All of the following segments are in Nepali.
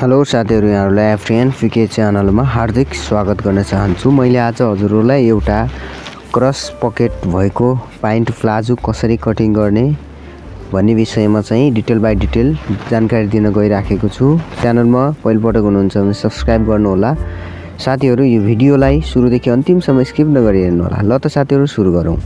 हेलो साथीहरु, यहाँहरुलाई FTandPK च्यानलमा हार्दिक स्वागत गर्न चाहन्छु। मैले आज हजुरहरुलाई एउटा क्रस पकेट भएको प्यान्ट प्लाजो कसरी कटिङ गर्ने भन्ने विषयमा चाहिँ डिटेल बाइ डिटेल जानकारी दिन गइराखेको छु। च्यानलमा पहिलोपटक हुनुहुन्छ भने सब्स्क्राइब गर्नु होला। साथीहरु, यो भिडियोलाई सुरुदेखि अन्तिमसम्म स्किप नगरी हेर्नु होला। ल त साथीहरु, सुरु गरौँ।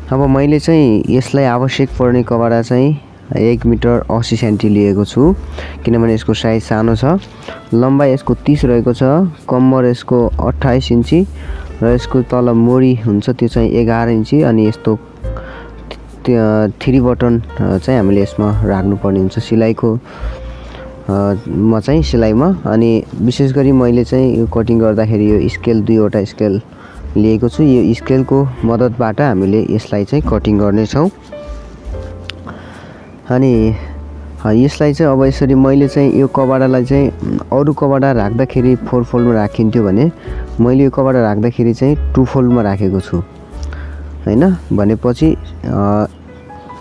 अब मैले चाहिँ यसलाई आवश्यक पर्ने कपडा चाहिँ 1 मिटर 80 सेन्टी लिएको छु, किनभने यसको साइज सानो छ। लम्बाइ यसको 30 रहेको छ, कम्मर यसको 28 इन्ची र यसको तल मोरी हुन्छ त्यो चाहिँ 11 इन्ची। अनि यस्तो 3 बटन चाहिँ हामीले यसमा राख्नु पर्ने हुन्छ सिलाइको सिलाइमा। अनि विशेष गरी मैले चाहिँ यो कटिङ गर्दाखेरि यो स्केल 2 वटा स्केल लिएको छु। यो स्केलको मद्दतबाट हामीले यसलाई चाहिँ कटिङ गर्ने छौं। अनि यसलाई चाहिँ अब यसरी मैले चाहिँ यो कपडालाई चाहिँ अरु कपडा राख्दाखेरि 4 फोल्डमा राखिन्थ्यो भने मैले यो कपडा राख्दाखेरि चाहिँ 2 फोल्डमा राखेको छु हैन। भनेपछि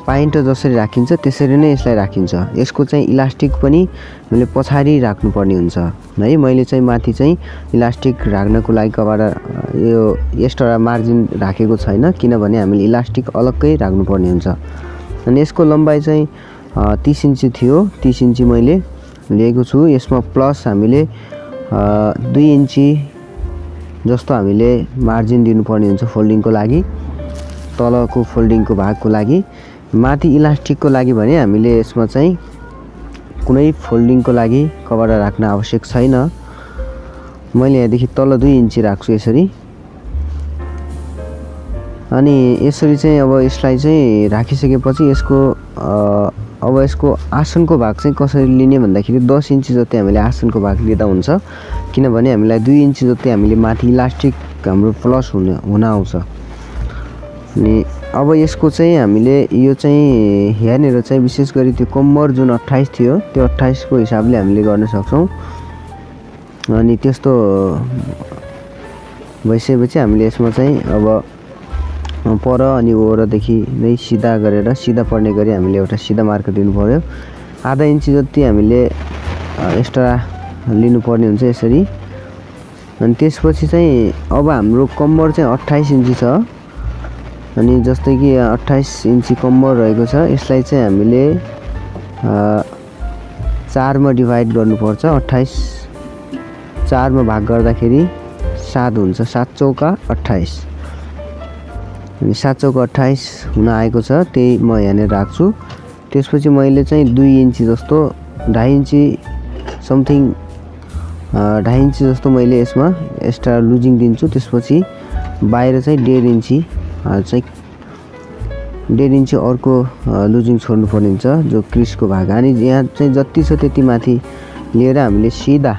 प्यान्ट जसरी राखिन्छ त्यसरी नै यसलाई राखिन्छ। यसको चाहिँ इलास्टिक पनि हामीले पछाडी राख्नु पर्ने हुन्छ है। मैले चाहिँ माथि चाहिँ इलास्टिक राख्नको लागि कपडा यो एक्स्ट्रा मार्जिन राखेको छैन, किनभने हामीले इलास्टिक अलग्गै राख्नु पर्ने हुन्छ। अनि यसको लम्बाइ चाहिँ 30 इन्ची थियो, 30 इन्ची मैले लिएको छु। यसमा प्लस हामीले 2 इन्ची जस्तो हामीले मार्जिन दिनुपर्ने हुन्छ फोल्डिङको लागि, तलको फोल्डिङको भागको लागि। माथि इलास्टिकको लागि भने हामीले यसमा चाहिँ कुनै फोल्डिङको लागि कपडा राख्न आवश्यक छैन। मैले यहाँदेखि तल 2 इन्ची राख्छु यसरी। अनि यसरी चाहिँ अब यसलाई चाहिँ राखिसकेपछि यसको अब यसको आसनको भाग चाहिँ कसरी लिने भन्दाखेरि 10 इन्ची जति हामीले आसनको भाग लिँदा हुन्छ, किनभने हामीलाई 2 इन्ची जति हामीले माथि इलास्टिक हाम्रो प्लस हुन आउँछ। अनि अब यसको चाहिँ हामीले यो चाहिँ यहाँनिर चाहिँ विशेष गरी त्यो कम्मर जुन 28 थियो त्यो 28 को हिसाबले हामीले गर्न सक्छौं। अनि त्यस्तो भइसकेपछि हामीले यसमा चाहिँ अब पर अनि ओरदेखि नै सिधा गरेर सिधा पर्ने गरी हामीले एउटा सिधा मार्क दिनु पर्यो। आधा इन्ची जति हामीले एक्स्ट्रा लिनु पर्ने हुन्छ यसरी। अनि त्यसपछि चाहिँ अब हाम्रो कम्मर चाहिँ 28 इन्ची छ। अनि जस्तै कि 28 इन्ची कम्मर रहेको छ, यसलाई चाहिँ हामीले 4 मा डिभाइड गर्नुपर्छ। 28 4 मा भाग गर्दाखेरि 7 हुन्छ। 7 चौका 28। अनि 7 चौका 28 हुन आएको छ, त्यही म यहाँ राख्छु। त्यसपछि मैले चाहिँ 2 इन्ची जस्तो 2.5 इन्ची समथिङ 2.5 इन्ची जस्तो मैले यसमा एक्स्ट्रा लुजिङ दिन्छु। त्यसपछि बाहिर चाहिँ 1.5 इन्ची चाहिँ 1.5 इन्ची अर्को लुजिङ छोड्नु पर्ने हुन्छ जो क्रिसको भाग। अनि यहाँ चाहिँ जति छ त्यति माथि लिएर हामीले सिधा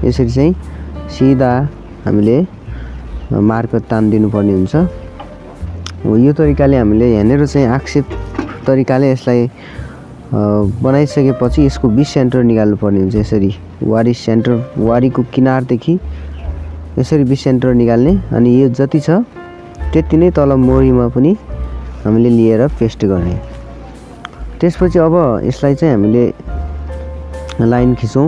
यसरी चाहिँ सिधा हामीले मार्क तान्दिनु पर्ने हुन्छ। यो तरिकाले हामीले यहाँनिर चाहिँ आक्षेप तरिकाले यसलाई बनाइसकेपछि यसको 20 सेन्टर निकाल्नु पर्ने हुन्छ। यसरी वारी सेन्टर, वारीको किनारदेखि यसरी 20 सेन्टर निकाल्ने। अनि यो जति छ त्यति नै तल मोरीमा पनि हामीले लिएर पेस्ट गर्ने। त्यसपछि अब यसलाई चाहिँ हामीले लाइन खिचौं।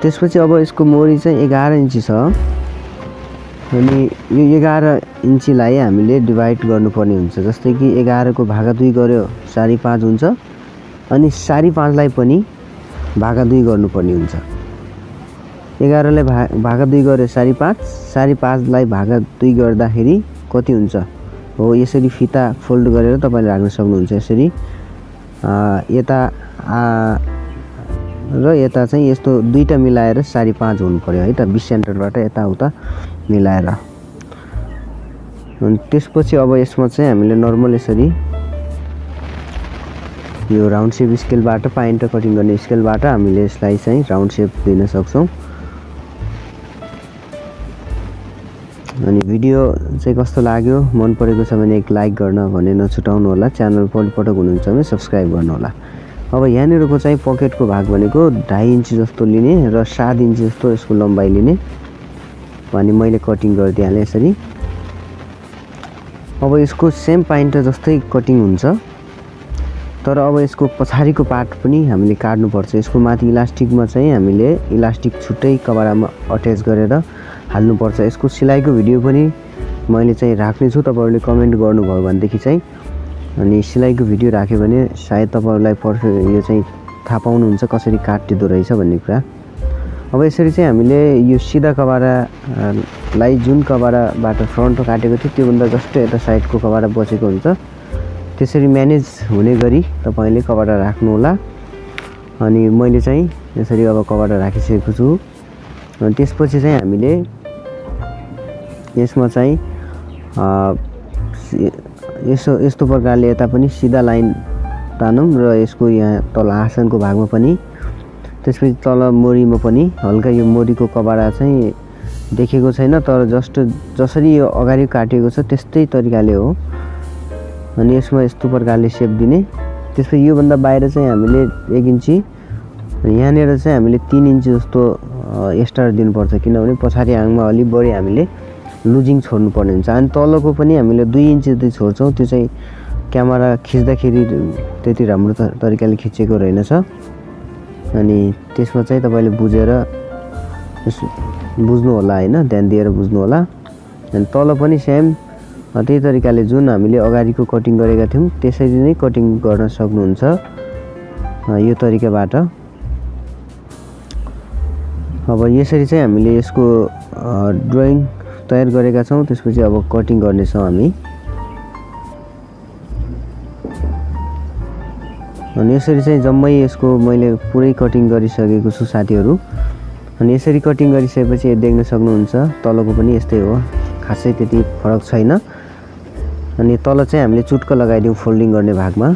त्यसपछि अब यसको मोरी चाहिँ 11 इन्ची छ। अनि यो 11 इन्चीलाई हामीले डिभाइड गर्नुपर्ने हुन्छ। जस्तै कि 11 को भागा 2 गर्यो 5.5 हुन्छ। अनि 5.5 लाई पनि भागा 2 गर्नुपर्ने हुन्छ। 11 लाई भागा 2 गर्यो 5.5, 5.5 लाई भागा 2 गर्दाखेरि कति हुन्छ हो यसरी फिता फोल्ड गरेर तपाईले राख्न सक्नुहुन्छ। यसरी यता र यता चाहिँ यस्तो दुईटा मिलाएर 5.5 हुनु पर्यो है त, 20 सेन्टरबाट यता उता मिलाएर। अनि त्यसपछि अब यसमा चाहिँ हामीले नर्मल यसरी यो राउन्ड शेप स्केलबाट प्यान्ट कटिङ गर्ने स्केलबाट हामीले यसलाई चाहिँ राउन्ड शेप दिन सक्छौं। अनि भिडियो चाहिँ कस्तो लाग्यो, मन परेको छ भने एक लाइक गर्न भने नछुटाउनु होला। च्यानल पहिलोपटक हुनुहुन्छ भने सब्स्क्राइब गर्नु होला। अब यहाँनिरको चाहिँ पकेटको भाग भनेको 2.5 इन्ची जस्तो लिने र 7 इन्ची जस्तो यसको लम्बाइ लिने। अनि मैले कटिङ गरिदिहालेँ यसरी। अब यसको सेम प्यान्ट जस्तै कटिङ हुन्छ, तर अब यसको पछाडिको पार्ट पनि हामीले काट्नुपर्छ। यसको माथि इलास्टिकमा चाहिँ हामीले इलास्टिक छुट्टै कपडामा अट्याच गरेर हाल्नुपर्छ। यसको सिलाइको भिडियो पनि मैले चाहिँ राख्ने छु, तपाईहरुले कमेन्ट गर्नुभयो भनेदेखि चाहिँ, अनि सिलाइको भिडियो राख्यो भने सायद तपाईहरुलाई पर्फेक्ट यो चाहिँ थाहा पाउनुहुन्छ कसरी काटिँदो रहेछ भन्ने कुरा। अब यसरी चाहिँ हामीले यो सिधा कपडालाई जुन कपडाबाट फ्रन्ट काटेको थियो त्योभन्दा जस्तो यता साइडको कपडा बचेको हुन्छ, त्यसरी म्यानेज हुने गरी तपाईले कपडा राख्नु होला। अनि मैले चाहिँ यसरी अब कपडा राखिसकेको छु। अनि त्यसपछि चाहिँ हामीले यसमा चाहिँ यस्तो प्रकारले यता पनि सिधा लाइन तानौं र यसको यहाँ तल आसनको भागमा पनि, त्यसपछि तल मोरीमा पनि हल्का यो मोरीको कपडा चाहिँ देखेको छैन, तर जसरी यो अगाडि काटिएको छ त्यस्तै तरिकाले हो। अनि यसमा यस्तो प्रकारले शेप दिने। त्यसपछि यो भन्दा बाहिर चाहिँ हामीले 1 इन्ची, यहाँनेर चाहिँ हामीले 3 इन्ची जस्तो एक्स्ट्रा दिनुपर्छ, किनभने पछाडी आङमा अलि बढी हामीले लुजिङ छोड्नु पर्ने हुन्छ। अनि तलको पनि हामीले 2 इन्ची जति छोड्छौं, त्यो चाहिँ क्यामेरा खिच्दाखेरि त्यति राम्रो तरिकाले खिचेको रहेनछ। अनि त्यसमा चाहिँ तपाईले बुझ्नु होला हैन, ध्यान दिएर बुझ्नु होला। अनि तल पनि सेम त्यही तरिकाले जुन हामीले अगाडिको कटिङ गरेका थियौं त्यसरी नै कटिङ गर्न सक्नुहुन्छ यो तरिकाबाट। अब यसरी चाहिँ हामीले यसको ड्राइङ तयार गरेका छौं। त्यसपछि अब कटिङ गर्ने छौं हामी। अनि यसरी चाहिँ जम्मै यसको मैले पुरै कटिङ गरिसकेको छु साथीहरु। अनि यसरी कटिङ गरिसकेपछि देख्न सक्नुहुन्छ तलको पनि यस्तै हो, खासै त्यति फरक छैन। अनि तल चाहिँ हामीले चुट्क लगाइदियौ फोल्डिङ गर्ने भागमा।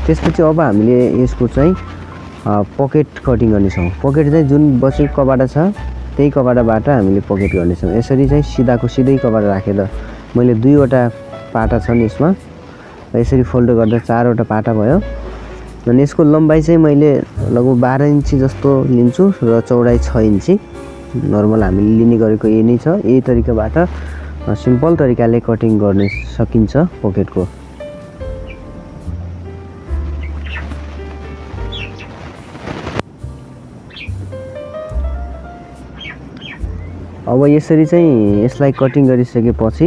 त्यसपछि अब हामीले यसको चाहिँ पकेट कटिङ गर्ने छौं। पकेट चाहिँ जुन बचेको कपडा छ त्यही कपडाबाट हामीले पकेट गर्ने छौं। यसरी चाहिँ सिधाको सिधै कपडा राखेर मैले 2 वटा पाटा छन् यसमा, यसरी फोल्ड गर्दा 4 वटा पाटा भयो। अनि यसको लम्बाइ चाहिँ मैले लगभग 12 इन्ची जस्तो लिन्छु र चौडाइ 6 इन्ची नर्मल हामीले लिने गरेको यही नै छ। यही तरिकाबाट सिम्पल तरिकाले कटिङ गर्न सकिन्छ पकेटको। अब यसरी चाहिँ यसलाई कटिङ गरिसकेपछि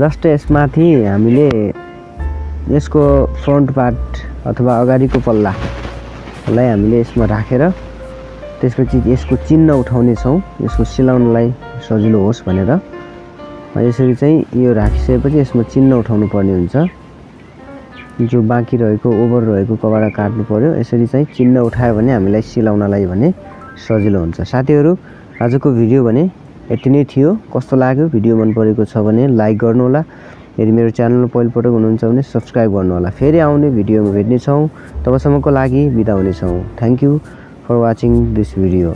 जस्ट यसमाथि हामीले यसको फ्रन्ट पार्ट अथवा अगाडिको पल्लालाई हामीले यसमा राखेर त्यसपछि यसको चिन्ह उठाउने छौं, यसको सिलाउनलाई सजिलो होस् भनेर। यसरी चाहिँ यो राखिसकेपछि यसमा चिन्ह उठाउनु पर्ने हुन्छ, जो बाँकी रहेको ओभर रहेको कपडा काट्नु पर्यो। यसरी चाहिँ चिन्ह उठायो भने हामीलाई सिलाउनलाई भने सजिलो हुन्छ। साथीहरु आजको भिडियो भने यति नै थियो। कस्तो लाग्यो भिडियो मन परेको छ भने लाइक गर्नु होला, यदि मेरो च्यानलमा पहिलोपटक हुनुहुन्छ भने सब्स्क्राइब गर्नु होला। फेरि आउने भिडियोमा भेट्ने छौं, तबसम्मको लागि बिदा हुने छौं। Thank you for watching this video.